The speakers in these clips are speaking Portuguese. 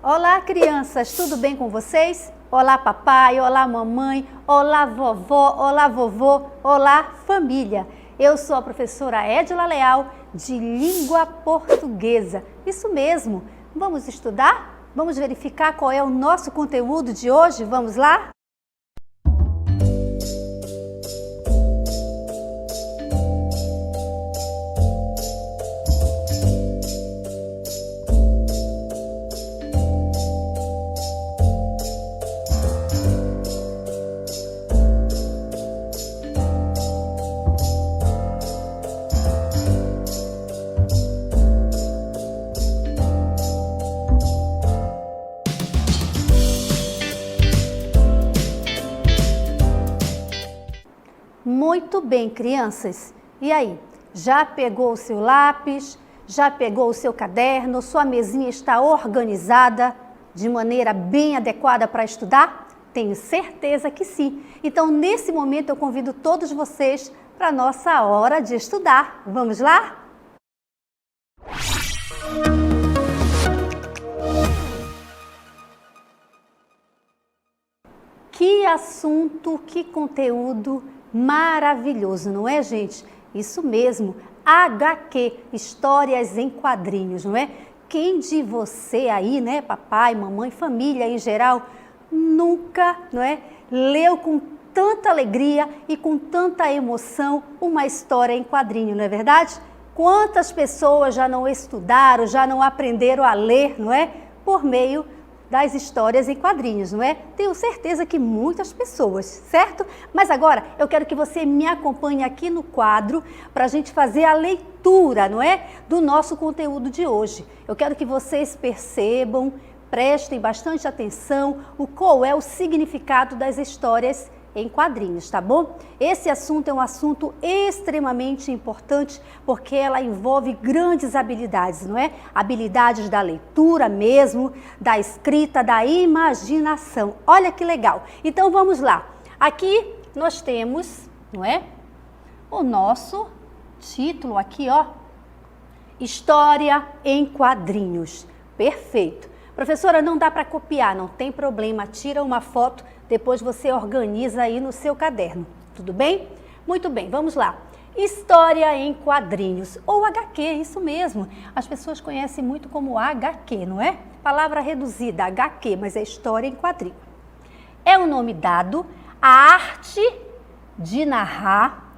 Olá, crianças, tudo bem com vocês? Olá, papai, olá, mamãe, olá, vovó, olá, vovô, olá, família. Eu sou a professora Edila Leal, de Língua Portuguesa. Isso mesmo. Vamos estudar? Vamos verificar qual é o nosso conteúdo de hoje? Vamos lá? Muito bem, crianças. E aí, já pegou o seu lápis? Já pegou o seu caderno? Sua mesinha está organizada de maneira bem adequada para estudar? Tenho certeza que sim. Então, nesse momento, eu convido todos vocês para a nossa hora de estudar. Vamos lá? Que assunto, que conteúdo maravilhoso, não é, gente? Isso mesmo, HQ, histórias em quadrinhos, não é? Quem de você aí, né, papai, mamãe, família em geral, nunca, não é, leu com tanta alegria e com tanta emoção uma história em quadrinho, não é verdade? Quantas pessoas já não estudaram, já não aprenderam a ler, não é? Por meio das histórias em quadrinhos, não é? Tenho certeza que muitas pessoas, certo? Mas agora eu quero que você me acompanhe aqui no quadro para a gente fazer a leitura, não é? Do nosso conteúdo de hoje. Eu quero que vocês percebam, prestem bastante atenção qual é o significado das histórias em quadrinhos, tá bom? Esse assunto é um assunto extremamente importante porque ela envolve grandes habilidades, não é? Habilidades da leitura mesmo, da escrita, da imaginação. Olha que legal! Então vamos lá. Aqui nós temos, não é? O nosso título aqui, ó. História em quadrinhos. Perfeito. Professora, não dá para copiar, não tem problema, tira uma foto, depois você organiza aí no seu caderno, tudo bem? Muito bem, vamos lá. História em quadrinhos, ou HQ, isso mesmo. As pessoas conhecem muito como HQ, não é? Palavra reduzida, HQ, mas é história em quadrinho. É o nome dado à arte de narrar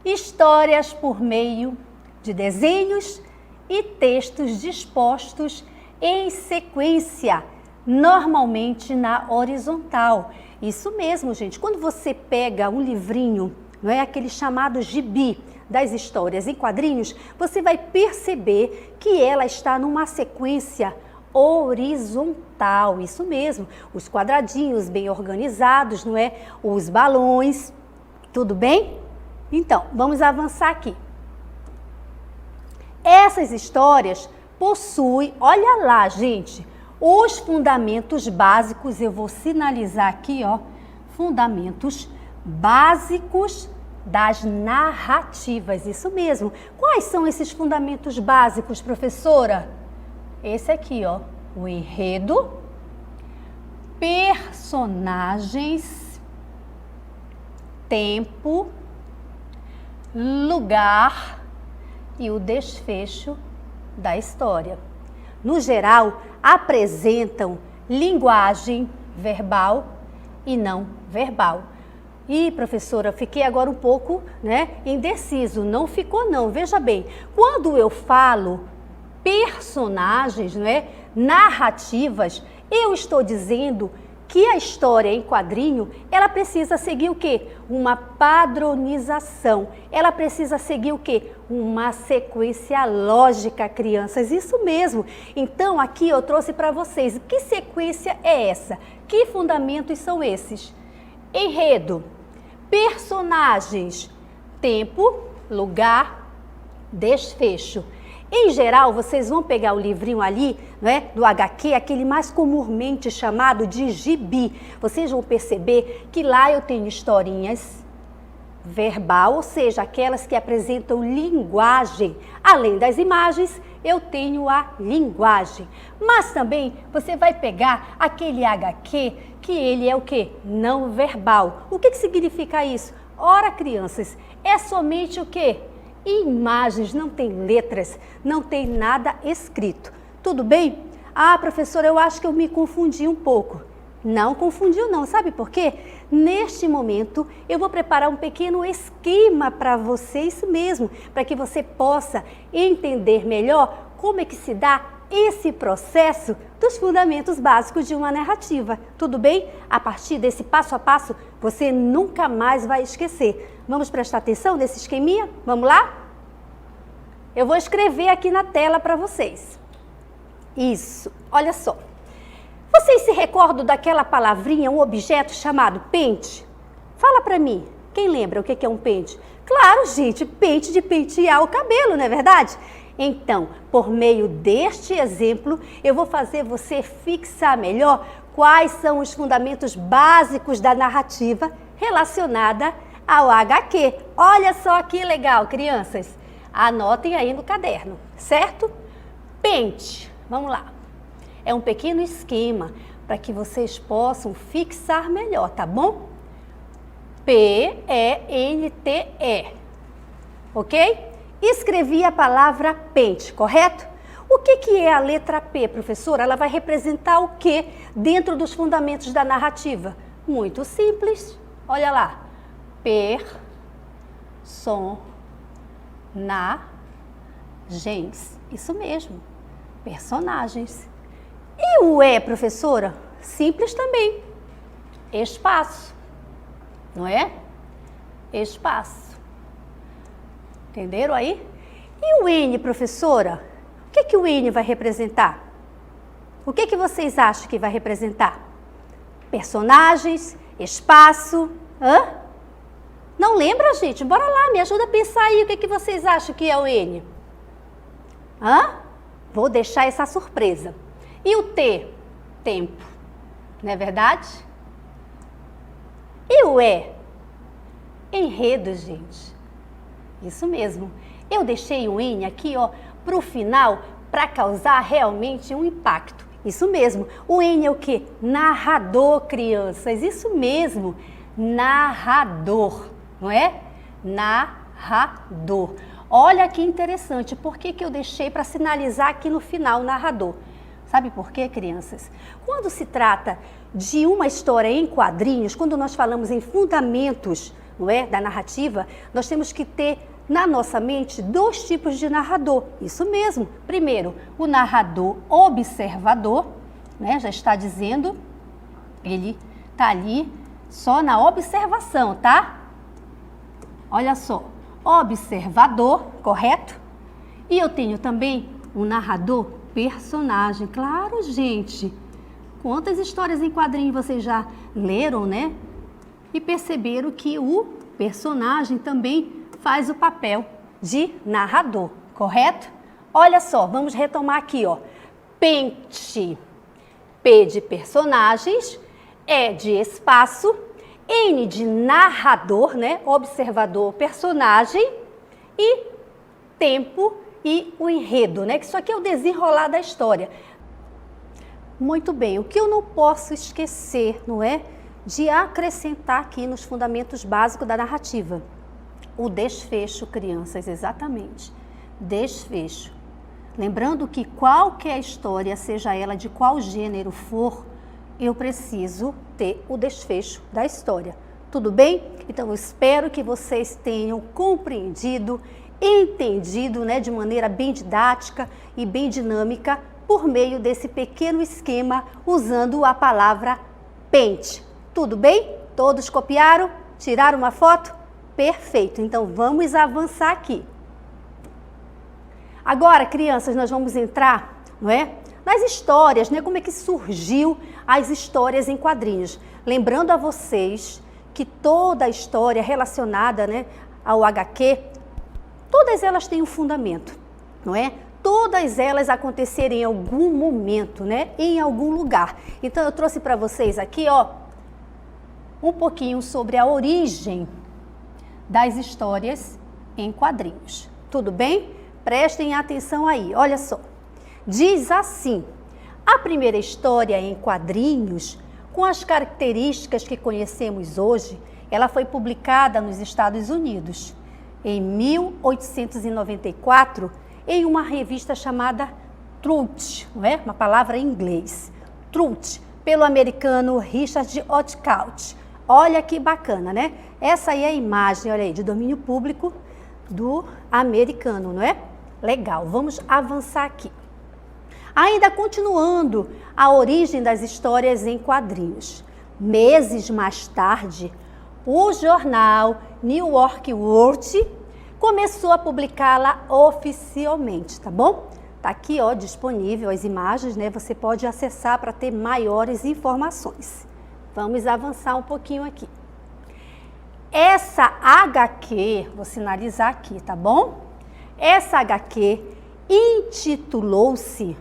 histórias por meio de desenhos e textos dispostos em sequência, normalmente na horizontal. Isso mesmo, gente. Quando você pega um livrinho, não é, aquele chamado gibi das histórias em quadrinhos, você vai perceber que ela está numa sequência horizontal. Isso mesmo. Os quadradinhos bem organizados, não é? Os balões. Tudo bem? Então, vamos avançar aqui. Essas histórias possui, olha lá, gente, os fundamentos básicos, eu vou sinalizar aqui, ó, fundamentos básicos das narrativas, isso mesmo. Quais são esses fundamentos básicos, professora? Esse aqui, ó, o enredo, personagens, tempo, lugar e o desfecho da história. No geral, apresentam linguagem verbal e não verbal. E, professora, fiquei agora um pouco, né, indeciso. Não ficou não, veja bem. Quando eu falo personagens, né, narrativas, eu estou dizendo que a história em quadrinho, ela precisa seguir o quê? Uma padronização. Ela precisa seguir o quê? Uma sequência lógica, crianças. Isso mesmo. Então, aqui eu trouxe para vocês. Que sequência é essa? Que fundamentos são esses? Enredo, personagens, tempo, lugar, desfecho. Em geral, vocês vão pegar o livrinho ali, né, do HQ, aquele mais comumente chamado de gibi. Vocês vão perceber que lá eu tenho historinhas verbal, ou seja, aquelas que apresentam linguagem. Além das imagens, eu tenho a linguagem. Mas também você vai pegar aquele HQ que ele é o quê? Não verbal. O que significa isso? Ora, crianças, é somente o quê? Imagens, não tem letras, não tem nada escrito. Tudo bem? Ah, professora, eu acho que eu me confundi um pouco. Não confundiu não, sabe por quê? Neste momento eu vou preparar um pequeno esquema para você, isso mesmo, para que você possa entender melhor como é que se dá esse processo dos fundamentos básicos de uma narrativa. Tudo bem? A partir desse passo a passo, você nunca mais vai esquecer. Vamos prestar atenção nesse esqueminha? Vamos lá? Eu vou escrever aqui na tela para vocês. Isso, olha só. Vocês se recordam daquela palavrinha, um objeto chamado pente? Fala para mim, quem lembra o que é um pente? Claro, gente, pente de pentear o cabelo, não é verdade? Então, por meio deste exemplo, eu vou fazer você fixar melhor quais são os fundamentos básicos da narrativa relacionada ao HQ. Olha só que legal, crianças. Anotem aí no caderno, certo? Pente, vamos lá. É um pequeno esquema para que vocês possam fixar melhor, tá bom? P-E-N-T-E, ok? Escrevi a palavra pente, correto? O que é a letra P, professora? Ela vai representar o que dentro dos fundamentos da narrativa? Muito simples, olha lá. Personagens, isso mesmo, personagens. E o E, professora? Simples também. Espaço, não é? Espaço. Entenderam aí? E o N, professora? O que o N vai representar? O que vocês acham que vai representar? Personagens, espaço, Não lembra, gente? Bora lá, me ajuda a pensar aí o que vocês acham que é o N. Vou deixar essa surpresa. E o T? Tempo, não é verdade? E o E? Enredo, gente. Isso mesmo. Eu deixei o N aqui, para o final, para causar realmente um impacto. Isso mesmo. O N é o quê? Narrador, crianças. Isso mesmo. Narrador, não é? Narrador. Olha que interessante. Por que eu deixei para sinalizar aqui no final narrador? Sabe por quê, crianças? Quando se trata de uma história em quadrinhos, quando nós falamos em fundamentos, não é, da narrativa, nós temos que ter na nossa mente dois tipos de narrador. Isso mesmo. Primeiro, o narrador observador, né? Já está dizendo, ele está ali só na observação, tá? Olha só, observador, correto? E eu tenho também um narrador personagem. Claro, gente. Quantas histórias em quadrinho vocês já leram, né? E perceberam que o personagem também faz o papel de narrador, correto? Olha só, vamos retomar aqui, Pente. P de personagens, E de espaço, N de narrador, né? Observador, personagem, e tempo e o enredo, né? Que isso aqui é o desenrolar da história. Muito bem, o que eu não posso esquecer, não é? De acrescentar aqui nos fundamentos básicos da narrativa. O desfecho, crianças, exatamente. Desfecho. Lembrando que qualquer história, seja ela de qual gênero for, eu preciso ter o desfecho da história. Tudo bem? Então, eu espero que vocês tenham compreendido, entendido, né, de maneira bem didática e bem dinâmica, por meio desse pequeno esquema, usando a palavra pente. Tudo bem? Todos copiaram? Tiraram uma foto? Perfeito. Então, vamos avançar aqui. Agora, crianças, nós vamos entrar, não é? Nas histórias, né? Como é que surgiu as histórias em quadrinhos. Lembrando a vocês que toda a história relacionada, né, ao HQ, todas elas têm um fundamento, não é? Todas elas aconteceram em algum momento, né? Em algum lugar. Então, eu trouxe para vocês aqui, um pouquinho sobre a origem das histórias em quadrinhos. Tudo bem? Prestem atenção aí, olha só. Diz assim: a primeira história em quadrinhos, com as características que conhecemos hoje, ela foi publicada nos Estados Unidos em 1894 em uma revista chamada Truth, não é? Uma palavra em inglês. Truth, pelo americano Richard Outcault. Olha que bacana, né? Essa aí é a imagem, olha aí, de domínio público do americano, não é? Legal, vamos avançar aqui. Ainda continuando a origem das histórias em quadrinhos. Meses mais tarde, o jornal New York World começou a publicá-la oficialmente, tá bom? Tá aqui, ó, disponível as imagens, né? Você pode acessar para ter maiores informações. Vamos avançar um pouquinho aqui. Essa HQ, vou sinalizar aqui, tá bom? Essa HQ intitulou-se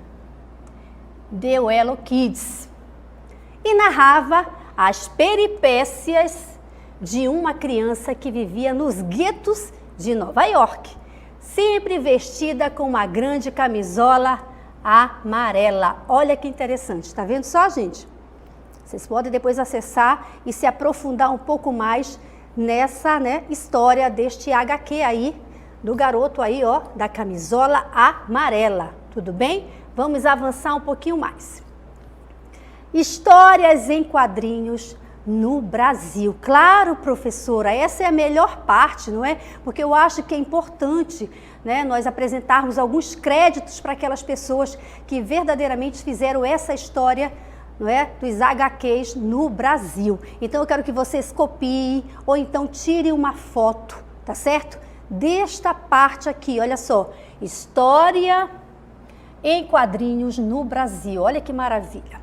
The Yellow Kids e narrava as peripécias de uma criança que vivia nos guetos de Nova York, sempre vestida com uma grande camisola amarela. Olha que interessante, tá vendo só, gente? Vocês podem depois acessar e se aprofundar um pouco mais nessa, né, história deste HQ aí, do garoto aí, ó, da camisola amarela. Tudo bem? Vamos avançar um pouquinho mais. Histórias em quadrinhos no Brasil. Claro, professora, essa é a melhor parte, não é? Porque eu acho que é importante, né, nós apresentarmos alguns créditos para aquelas pessoas que verdadeiramente fizeram essa história, não é, dos HQs no Brasil. Então eu quero que vocês copiem ou então tirem uma foto, tá certo? Desta parte aqui, olha só, história em quadrinhos no Brasil. Olha que maravilha.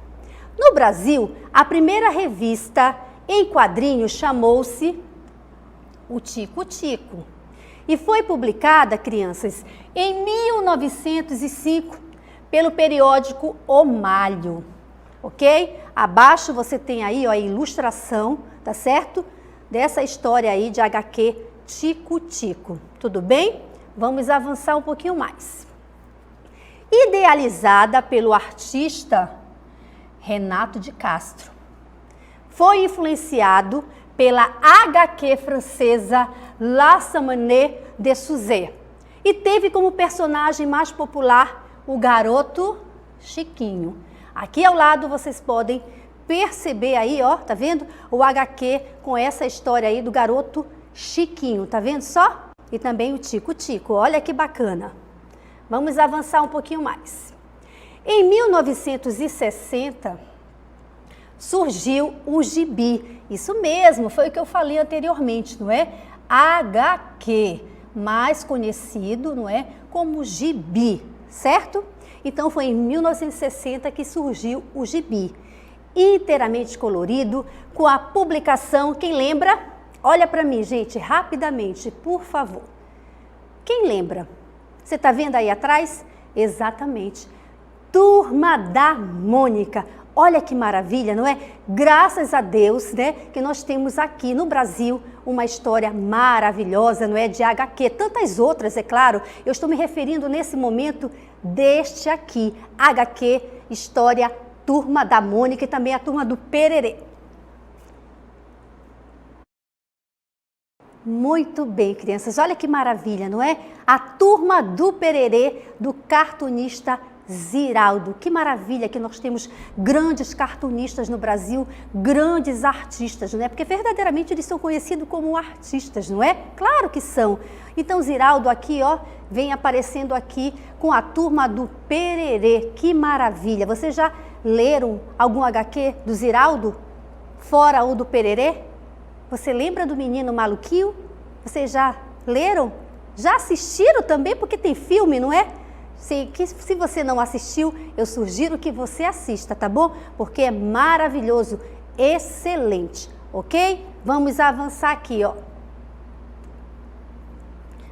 No Brasil, a primeira revista em quadrinhos chamou-se O Tico Tico e foi publicada, crianças, em 1905 pelo periódico O Malho, ok? Abaixo você tem aí, ó, a ilustração, tá certo? Dessa história aí de HQ Tico Tico. Tudo bem? Vamos avançar um pouquinho mais. Idealizada pelo artista Renato de Castro, foi influenciado pela HQ francesa La Semaine de Suzette e teve como personagem mais popular o garoto Chiquinho. Aqui ao lado vocês podem perceber aí, ó, tá vendo? O HQ com essa história aí do garoto Chiquinho, tá vendo só? E também o Tico Tico, olha que bacana. Vamos avançar um pouquinho mais. Em 1960, surgiu o gibi. Isso mesmo, foi o que eu falei anteriormente, não é? HQ, mais conhecido, não é, como gibi, certo? Então foi em 1960 que surgiu o gibi, inteiramente colorido, com a publicação, quem lembra? Olha para mim, gente, rapidamente, por favor. Quem lembra? Você está vendo aí atrás? Exatamente. Turma da Mônica. Olha que maravilha, não é? Graças a Deus, né, que nós temos aqui no Brasil uma história maravilhosa, não é? De HQ. Tantas outras, é claro. Eu estou me referindo nesse momento deste aqui. HQ, história Turma da Mônica e também a Turma do Pererê. Muito bem, crianças. Olha que maravilha, não é? A Turma do Pererê, do cartunista Ziraldo. Que maravilha que nós temos grandes cartunistas no Brasil, grandes artistas, não é? Porque verdadeiramente eles são conhecidos como artistas, não é? Claro que são. Então, Ziraldo aqui, ó, vem aparecendo aqui com a Turma do Pererê. Que maravilha. Vocês já leram algum HQ do Ziraldo? Fora o do Pererê? Você lembra do Menino Maluquinho? Vocês já leram? Já assistiram também? Porque tem filme, não é? Se você não assistiu, eu sugiro que você assista, tá bom? Porque é maravilhoso, excelente, ok? Vamos avançar aqui, ó.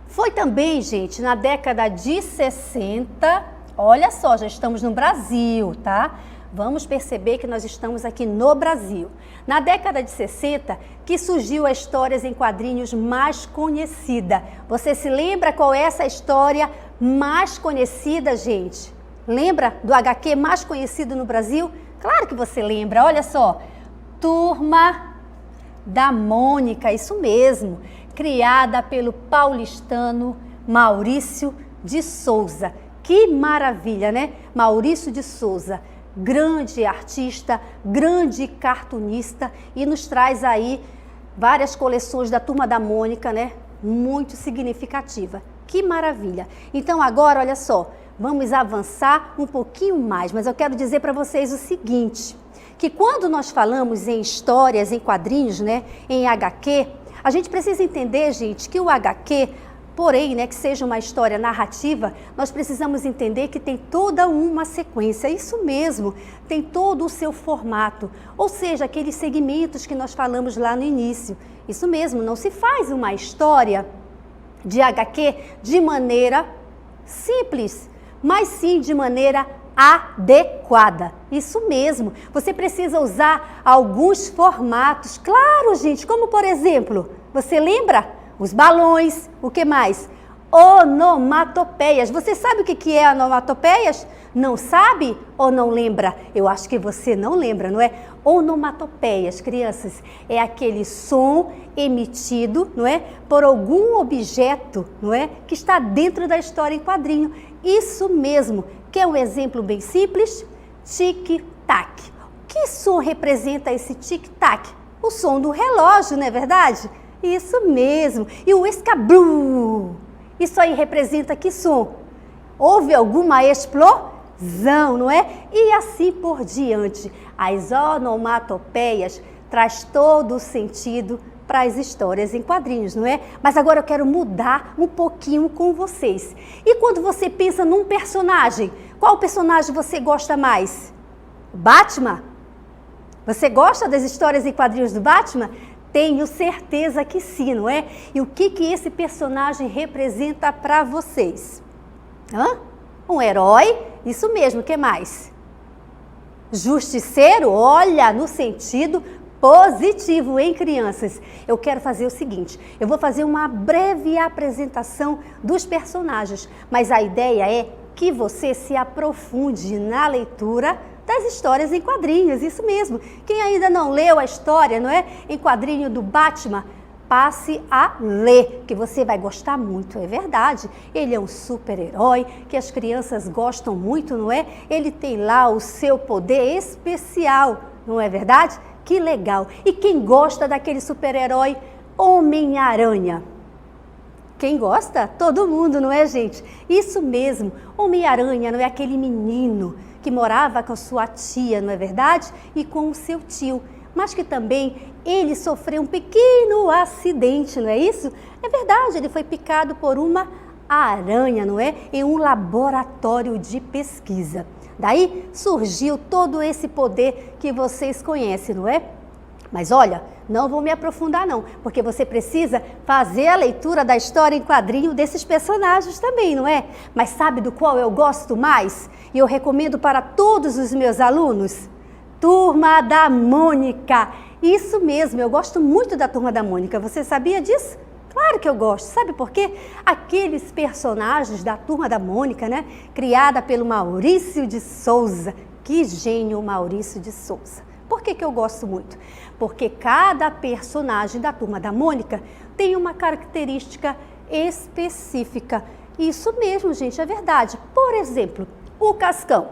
Foi também, gente, na década de 60, olha só, já estamos no Brasil, tá? Vamos perceber que nós estamos aqui no Brasil. Na década de 60, que surgiu a Histórias em Quadrinhos mais conhecida. Você se lembra qual é essa história mais conhecida, gente? Lembra do HQ mais conhecido no Brasil? Claro que você lembra, olha só. Turma da Mônica, isso mesmo. Criada pelo paulistano Maurício de Souza. Que maravilha, né? Maurício de Souza, grande artista, grande cartunista e nos traz aí várias coleções da Turma da Mônica, né? Muito significativa. Que maravilha! Então agora, olha só, vamos avançar um pouquinho mais, mas eu quero dizer para vocês o seguinte, que quando nós falamos em histórias, em quadrinhos, né? Em HQ, a gente precisa entender, gente, que o HQ, porém, né, que seja uma história narrativa, nós precisamos entender que tem toda uma sequência, isso mesmo, tem todo o seu formato, ou seja, aqueles segmentos que nós falamos lá no início. Isso mesmo, não se faz uma história de HQ de maneira simples, mas sim de maneira adequada. Isso mesmo, você precisa usar alguns formatos, claro, gente, como por exemplo, você lembra? Os balões, o que mais? Onomatopeias. Você sabe o que é onomatopeias? Não sabe ou não lembra? Eu acho que você não lembra, não é? Onomatopeias, crianças, é aquele som emitido, não é? Por algum objeto, não é? Que está dentro da história em quadrinho. Isso mesmo. Quer um exemplo bem simples? Tic-tac. Que som representa esse tic-tac? O som do relógio, não é verdade? Isso mesmo. E o escabru? Isso aí representa que som? Houve alguma explosão, não é? E assim por diante. As onomatopeias traz todo o sentido para as histórias em quadrinhos, não é? Mas agora eu quero mudar um pouquinho com vocês. E quando você pensa num personagem, qual personagem você gosta mais? Batman? Você gosta das histórias em quadrinhos do Batman? Tenho certeza que sim, não é? E o que esse personagem representa para vocês? Um herói? Isso mesmo, o que mais? Justiceiro? Olha, no sentido positivo, hein, crianças? Eu quero fazer o seguinte, eu vou fazer uma breve apresentação dos personagens, mas a ideia é que você se aprofunde na leitura das histórias em quadrinhos, isso mesmo. Quem ainda não leu a história, não é? Em quadrinho do Batman, passe a ler, que você vai gostar muito, é verdade. Ele é um super-herói que as crianças gostam muito, não é? Ele tem lá o seu poder especial, não é verdade? Que legal. E quem gosta daquele super-herói Homem-Aranha? Quem gosta? Todo mundo, não é, gente? Isso mesmo, Homem-Aranha, não é aquele menino que morava com sua tia, não é verdade? E com o seu tio, mas que também ele sofreu um pequeno acidente, não é isso? É verdade, ele foi picado por uma aranha, não é? Em um laboratório de pesquisa. Daí surgiu todo esse poder que vocês conhecem, não é? Mas olha, não vou me aprofundar não, porque você precisa fazer a leitura da história em quadrinho desses personagens também, não é? Mas sabe do qual eu gosto mais? E eu recomendo para todos os meus alunos? Turma da Mônica. Isso mesmo, eu gosto muito da Turma da Mônica. Você sabia disso? Claro que eu gosto. Sabe por quê? Aqueles personagens da Turma da Mônica, né? Criada pelo Maurício de Souza. Que gênio, Maurício de Souza. Por que eu gosto muito? Porque cada personagem da Turma da Mônica tem uma característica específica. Isso mesmo, gente, é verdade. Por exemplo, o Cascão.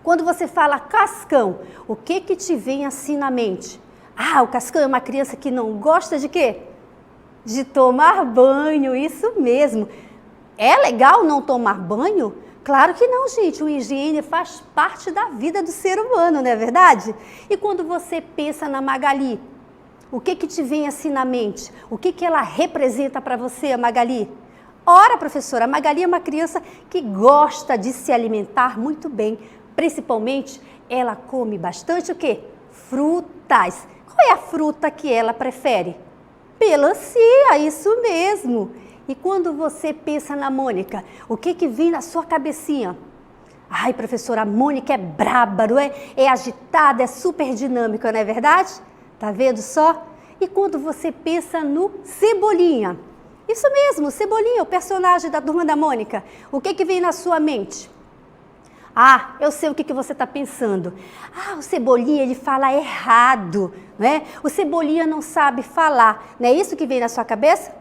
Quando você fala Cascão, o que te vem assim na mente? Ah, o Cascão é uma criança que não gosta de quê? De tomar banho, isso mesmo. É legal não tomar banho? Claro que não, gente. O higiene faz parte da vida do ser humano, não é verdade? E quando você pensa na Magali, o que te vem assim na mente? O que ela representa para você, a Magali? Ora, professora, a Magali é uma criança que gosta de se alimentar muito bem. Principalmente, ela come bastante o quê? Frutas. Qual é a fruta que ela prefere? Melancia, isso mesmo. E quando você pensa na Mônica, o que vem na sua cabecinha? Ai, professora, a Mônica é braba, não é? É agitada, é super dinâmica, não é verdade? Tá vendo só? E quando você pensa no Cebolinha? Isso mesmo, Cebolinha, o personagem da Turma da Mônica. O que vem na sua mente? Ah, eu sei o que você está pensando. Ah, o Cebolinha, ele fala errado, não é? O Cebolinha não sabe falar. Não é isso que vem na sua cabeça?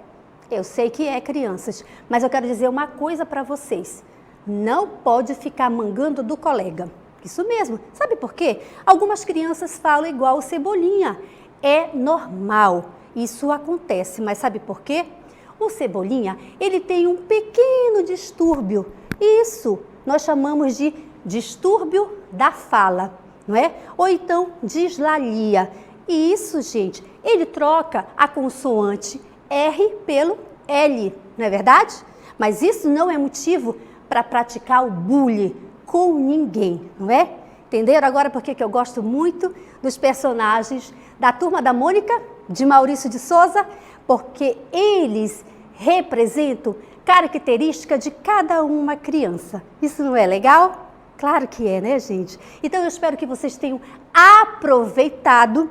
Eu sei que é, crianças, mas eu quero dizer uma coisa para vocês. Não pode ficar mangando do colega. Isso mesmo. Sabe por quê? Algumas crianças falam igual o Cebolinha. É normal. Isso acontece, mas sabe por quê? O Cebolinha, ele tem um pequeno distúrbio. Isso nós chamamos de distúrbio da fala, não é? Ou então dislalia. E isso, gente, ele troca a consoante R pelo L, não é verdade? Mas isso não é motivo para praticar o bullying com ninguém, não é? Entenderam agora por que eu gosto muito dos personagens da Turma da Mônica, de Maurício de Souza? Porque eles representam característica de cada uma criança. Isso não é legal? Claro que é, né, gente? Então eu espero que vocês tenham aproveitado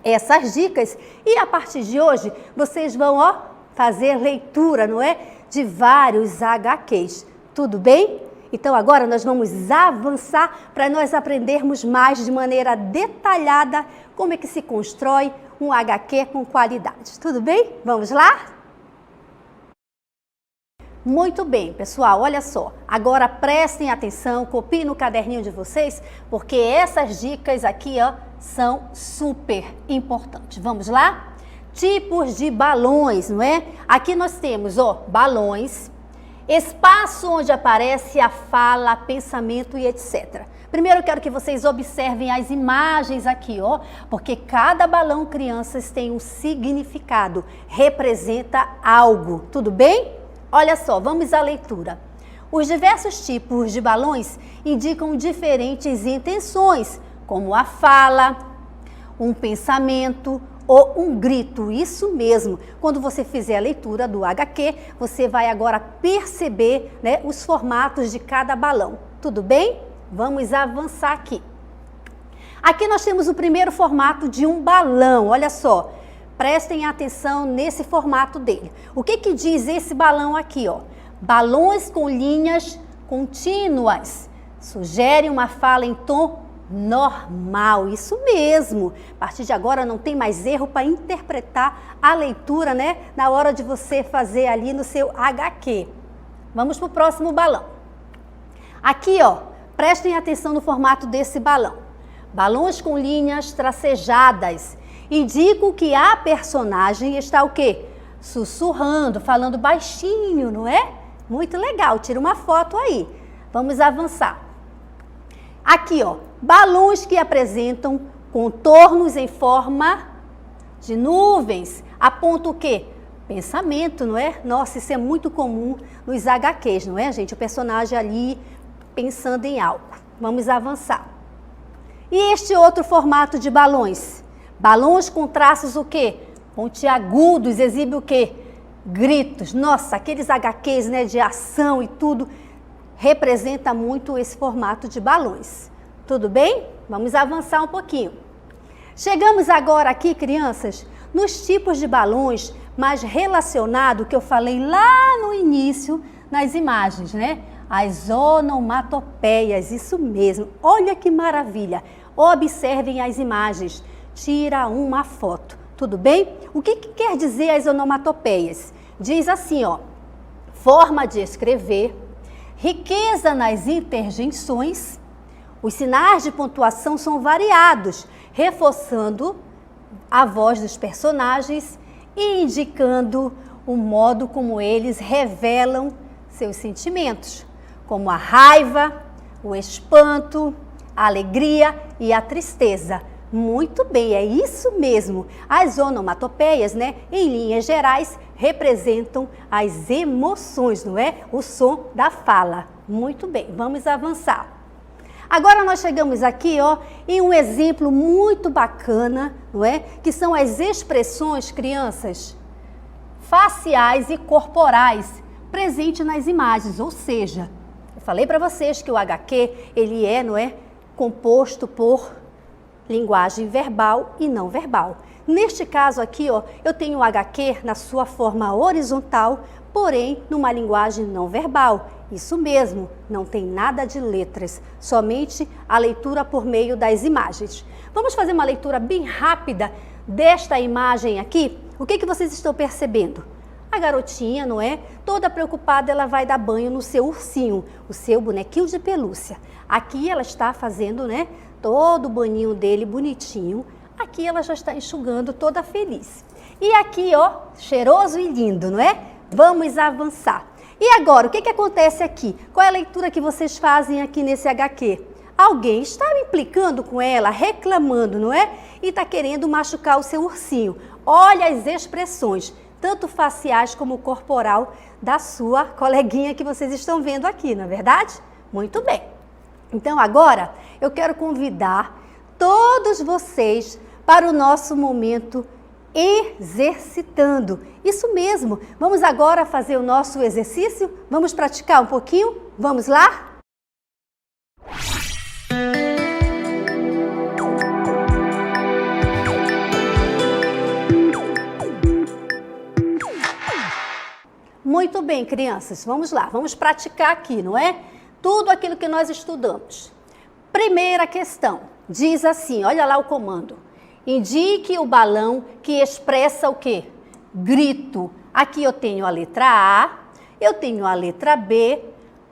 essas dicas e a partir de hoje vocês vão, fazer leitura, não é? De vários HQs. Tudo bem? Então agora nós vamos avançar para nós aprendermos mais de maneira detalhada como é que se constrói um HQ com qualidade. Tudo bem? Vamos lá? Muito bem, pessoal, olha só. Agora prestem atenção, copiem no caderninho de vocês, porque essas dicas aqui, são super importantes. Vamos lá? Tipos de balões, não é? Aqui nós temos, balões, espaço onde aparece a fala, pensamento e etc. Primeiro eu quero que vocês observem as imagens aqui, porque cada balão, crianças, tem um significado, representa algo, tudo bem? Olha só, vamos à leitura. Os diversos tipos de balões indicam diferentes intenções, como a fala, um pensamento ou um grito. Isso mesmo. Quando você fizer a leitura do HQ, você vai agora perceber, né, os formatos de cada balão. Tudo bem? Vamos avançar aqui. Aqui nós temos o primeiro formato de um balão, olha só. Prestem atenção nesse formato dele. O que diz esse balão aqui, Balões com linhas contínuas. Sugere uma fala em tom normal, isso mesmo. A partir de agora não tem mais erro para interpretar a leitura, né? Na hora de você fazer ali no seu HQ. Vamos para o próximo balão. Aqui, prestem atenção no formato desse balão. Balões com linhas tracejadas. Indicam que a personagem está o quê? Sussurrando, falando baixinho, não é? Muito legal, tira uma foto aí. Vamos avançar. Aqui, balões que apresentam contornos em forma de nuvens. Aponta o quê? Pensamento, não é? Nossa, isso é muito comum nos HQs, não é, gente? O personagem ali pensando em algo. Vamos avançar. E este outro formato de balões? Balões com traços o quê? Pontiagudos, exibe o quê? Gritos. Nossa, aqueles HQs, né, de ação e tudo, representa muito esse formato de balões. Tudo bem? Vamos avançar um pouquinho. Chegamos agora aqui, crianças, nos tipos de balões mais relacionados que eu falei lá no início nas imagens, né? As onomatopeias, isso mesmo. Olha que maravilha. Observem as imagens. Tira uma foto, tudo bem? O que quer dizer as onomatopeias? Diz assim, forma de escrever, riqueza nas interjeições, os sinais de pontuação são variados, reforçando a voz dos personagens e indicando o modo como eles revelam seus sentimentos, como a raiva, o espanto, a alegria e a tristeza. Muito bem, é isso mesmo. As onomatopeias, né, em linhas gerais, representam as emoções, não é? O som da fala. Muito bem, vamos avançar. Agora nós chegamos aqui, em um exemplo muito bacana, não é? Que são as expressões, crianças, faciais e corporais presentes nas imagens, ou seja, falei para vocês que o HQ, ele é, não é, composto por linguagem verbal e não verbal. Neste caso aqui, ó, eu tenho o HQ na sua forma horizontal, porém numa linguagem não verbal. Isso mesmo, não tem nada de letras, somente a leitura por meio das imagens. Vamos fazer uma leitura bem rápida desta imagem aqui. O que vocês estão percebendo? A garotinha, não é? Toda preocupada, ela vai dar banho no seu ursinho, o seu bonequinho de pelúcia. Aqui ela está fazendo, né, todo o banhinho dele bonitinho. Aqui ela já está enxugando toda feliz. E aqui, ó, cheiroso e lindo, não é? Vamos avançar. E agora, o que acontece aqui? Qual é a leitura que vocês fazem aqui nesse HQ? Alguém está implicando com ela, reclamando, não é? E está querendo machucar o seu ursinho. Olha as expressões, tanto faciais como corporal, da sua coleguinha que vocês estão vendo aqui, não é verdade? Muito bem. Então agora eu quero convidar todos vocês para o nosso momento exercitando. Isso mesmo, vamos agora fazer o nosso exercício? Vamos praticar um pouquinho? Vamos lá? Muito bem, crianças, vamos lá, vamos praticar aqui, não é? Tudo aquilo que nós estudamos. Primeira questão, diz assim, olha lá o comando. Indique o balão que expressa o quê? Grito. Aqui eu tenho a letra A, eu tenho a letra B,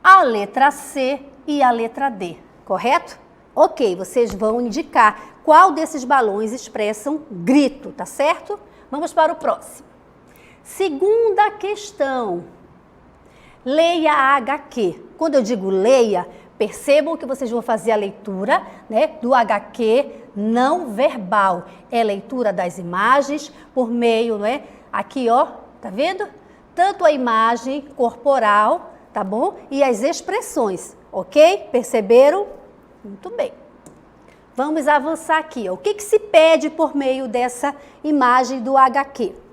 a letra C e a letra D, correto? Ok, vocês vão indicar qual desses balões expressam grito, tá certo? Vamos para o próximo. Segunda questão. Leia a HQ. Quando eu digo leia, percebam que vocês vão fazer a leitura, né, do HQ não verbal. É leitura das imagens por meio, não é? Aqui, ó, tá vendo? Tanto a imagem corporal, tá bom? E as expressões, ok? Perceberam? Muito bem. Vamos avançar aqui, ó. O que se pede por meio dessa imagem do HQ?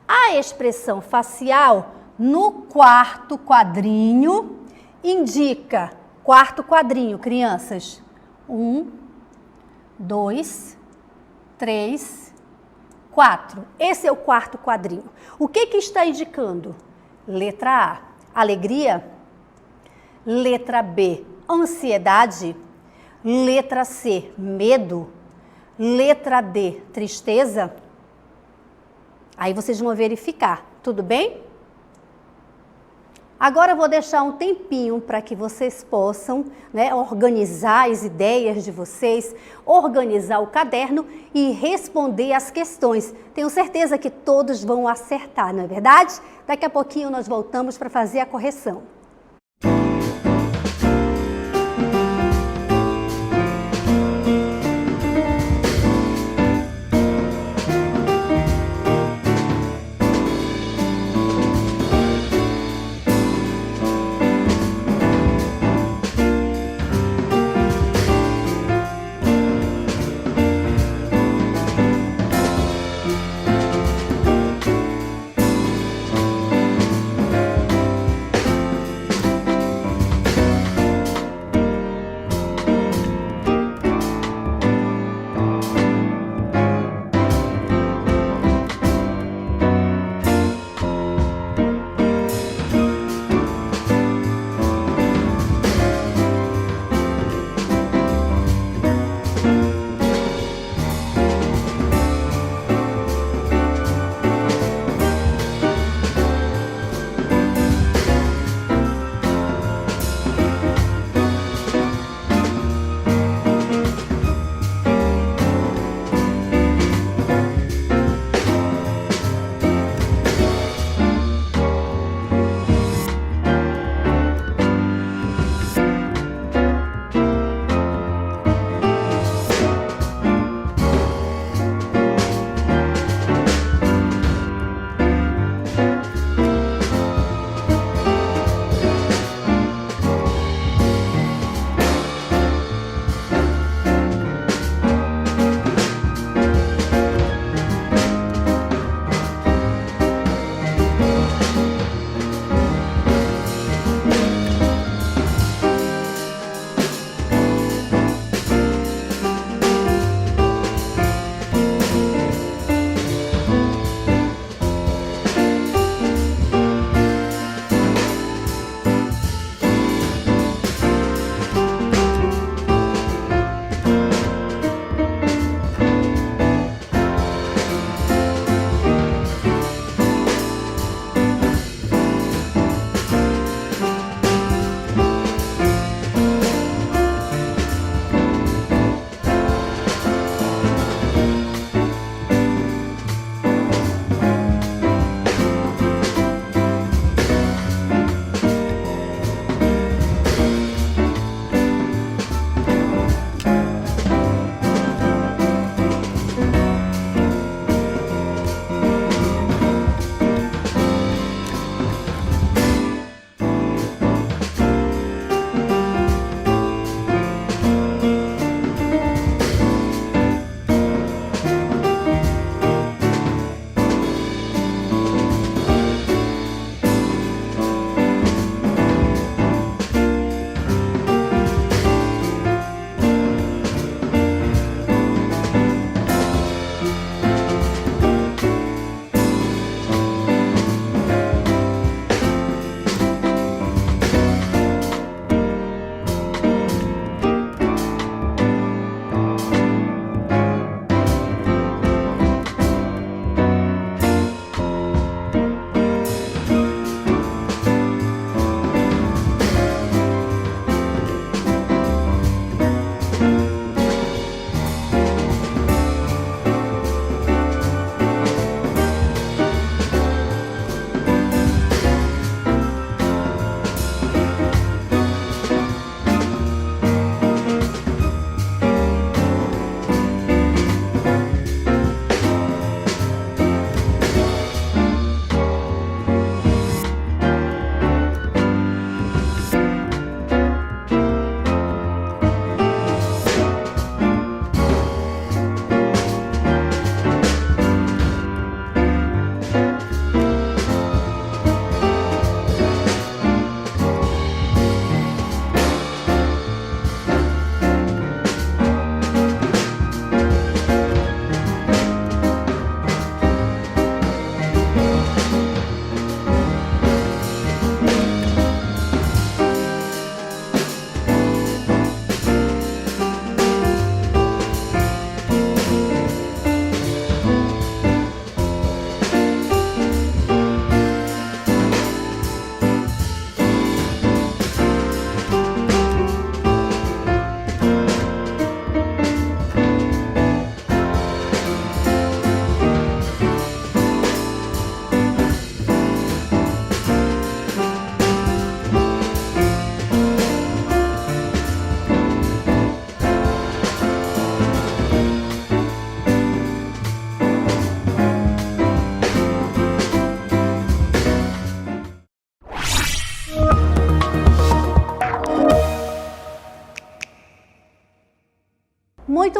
A expressão facial no quarto quadrinho indica, quarto quadrinho, crianças, 1, 2, 3, 4. Esse é o quarto quadrinho. O que está indicando? Letra A, alegria. Letra B, ansiedade. Letra C, medo. Letra D, tristeza. Aí vocês vão verificar, tudo bem? Agora eu vou deixar um tempinho para que vocês possam, né, organizar as ideias de vocês, organizar o caderno e responder as questões. Tenho certeza que todos vão acertar, não é verdade? Daqui a pouquinho nós voltamos para fazer a correção.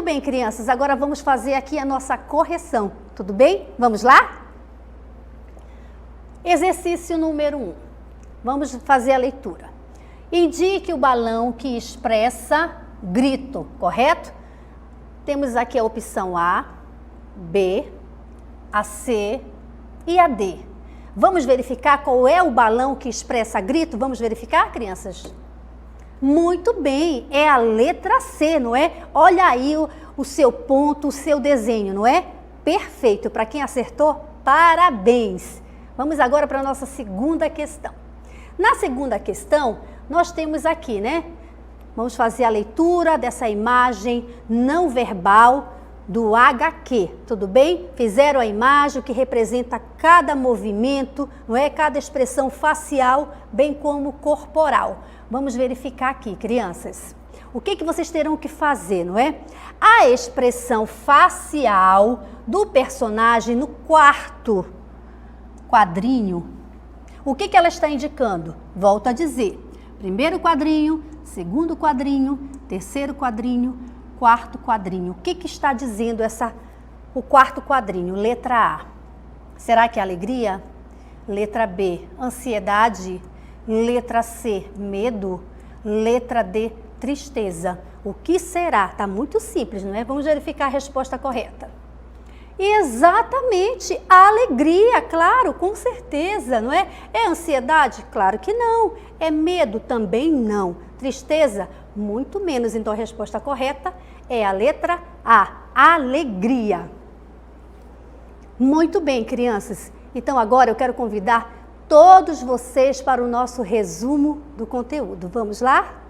bem, crianças. Agora vamos fazer aqui a nossa correção. Tudo bem? Vamos lá? Exercício número 1. Vamos fazer a leitura. Indique o balão que expressa grito, correto? Temos aqui a opção A, B, a C e a D. Vamos verificar qual é o balão que expressa grito? Vamos verificar, crianças? Muito bem, é a letra C, não é? Olha aí o seu ponto, o seu desenho, não é? Perfeito, para quem acertou, parabéns! Vamos agora para a nossa segunda questão. Na segunda questão, nós temos aqui, né? Vamos fazer a leitura dessa imagem não verbal do HQ, tudo bem? Fizeram a imagem que representa cada movimento, não é? Cada expressão facial, bem como corporal. Vamos verificar aqui, crianças. O que vocês terão que fazer, não é? A expressão facial do personagem no quarto quadrinho, o que ela está indicando? Volto a dizer, primeiro quadrinho, segundo quadrinho, terceiro quadrinho, quarto quadrinho. O que está dizendo o quarto quadrinho? Letra A. Será que é alegria? Letra B, ansiedade. Letra C, medo. Letra D, tristeza. O que será? Está muito simples, não é? Vamos verificar a resposta correta. Exatamente, a alegria, claro, com certeza, não é? É ansiedade? Claro que não. É medo? Também não. Tristeza? Muito menos. Então a resposta correta é a letra A, alegria. Muito bem, crianças. Então agora eu quero convidar todos vocês para o nosso resumo do conteúdo. Vamos lá?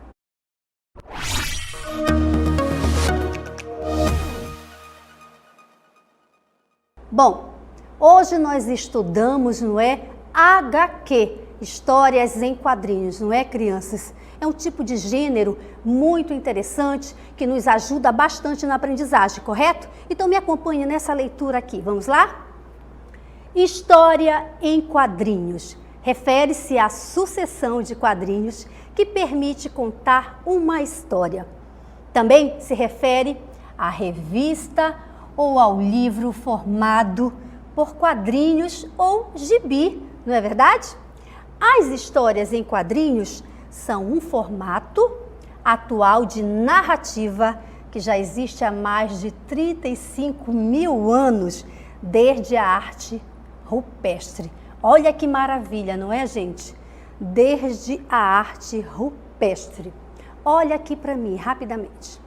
Bom, hoje nós estudamos, não é, HQ, histórias em quadrinhos, não é, crianças? É um tipo de gênero muito interessante que nos ajuda bastante na aprendizagem, correto? Então me acompanhe nessa leitura aqui, vamos lá? História em quadrinhos. Refere-se à sucessão de quadrinhos que permite contar uma história. Também se refere à revista ou ao livro formado por quadrinhos ou gibi, não é verdade? As histórias em quadrinhos são um formato atual de narrativa que já existe há mais de 35 mil anos, desde a arte rupestre. Olha que maravilha, não é, gente? Desde a arte rupestre. Olha aqui para mim, rapidamente.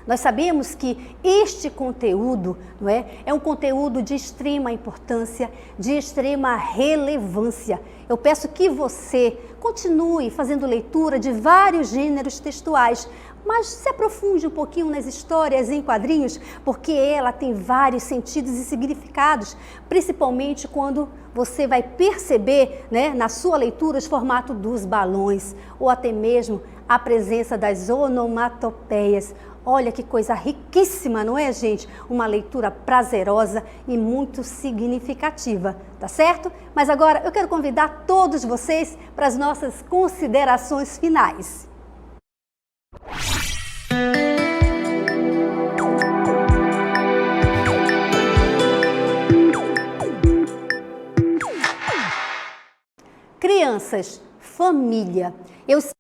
Nós sabemos que este conteúdo, não é, é um conteúdo de extrema importância, de extrema relevância. Eu peço que você continue fazendo leitura de vários gêneros textuais, mas se aprofunde um pouquinho nas histórias em quadrinhos, porque ela tem vários sentidos e significados, principalmente quando você vai perceber, né, na sua leitura, os formatos dos balões, ou até mesmo a presença das onomatopeias. Olha que coisa riquíssima, não é, gente? Uma leitura prazerosa e muito significativa, tá certo? Mas agora eu quero convidar todos vocês para as nossas considerações finais. Crianças, família, eu sei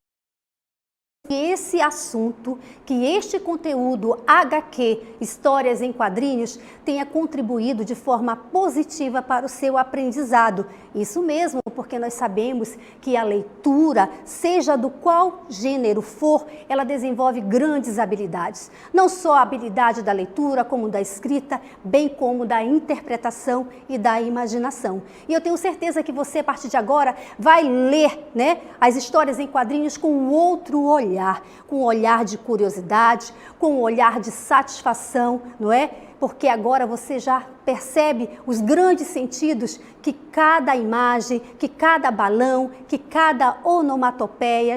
que esse assunto, que este conteúdo HQ, histórias em quadrinhos, tenha contribuído de forma positiva para o seu aprendizado. Isso mesmo, porque nós sabemos que a leitura, seja do qual gênero for, ela desenvolve grandes habilidades. Não só a habilidade da leitura, como da escrita, bem como da interpretação e da imaginação. E eu tenho certeza que você, a partir de agora, vai ler, né, as histórias em quadrinhos com outro olhar, com um olhar de curiosidade, com um olhar de satisfação, não é? Porque agora você já percebe os grandes sentidos que cada imagem, que cada balão, que cada onomatopeia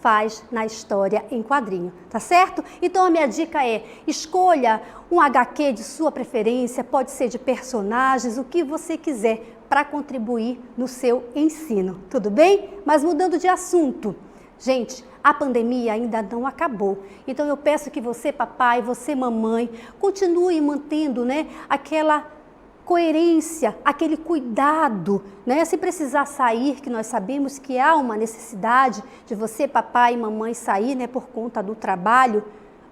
faz na história em quadrinho, tá certo? Então a minha dica é, escolha um HQ de sua preferência, pode ser de personagens, o que você quiser, para contribuir no seu ensino, tudo bem? Mas mudando de assunto, Gente, a pandemia ainda não acabou. Então eu peço que você, papai, você, mamãe, continue mantendo, né, aquela coerência, aquele cuidado, né? Se precisar sair, que nós sabemos que há uma necessidade de você, papai e mamãe, sair, né, por conta do trabalho,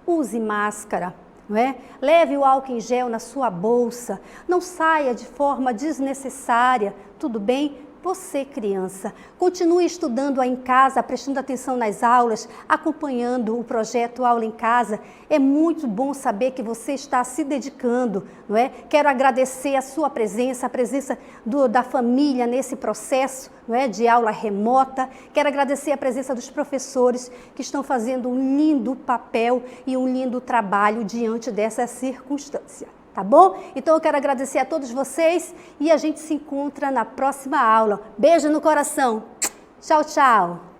use máscara, não é? Leve o álcool em gel na sua bolsa, não saia de forma desnecessária, tudo bem? Você, criança, continue estudando aí em casa, prestando atenção nas aulas, acompanhando o projeto Aula em Casa. É muito bom saber que você está se dedicando, não é? Quero agradecer a sua presença, a presença da família nesse processo, não é? De aula remota. Quero agradecer a presença dos professores que estão fazendo um lindo papel e um lindo trabalho diante dessa circunstância. Tá bom? Então eu quero agradecer a todos vocês e a gente se encontra na próxima aula. Beijo no coração. Tchau, tchau.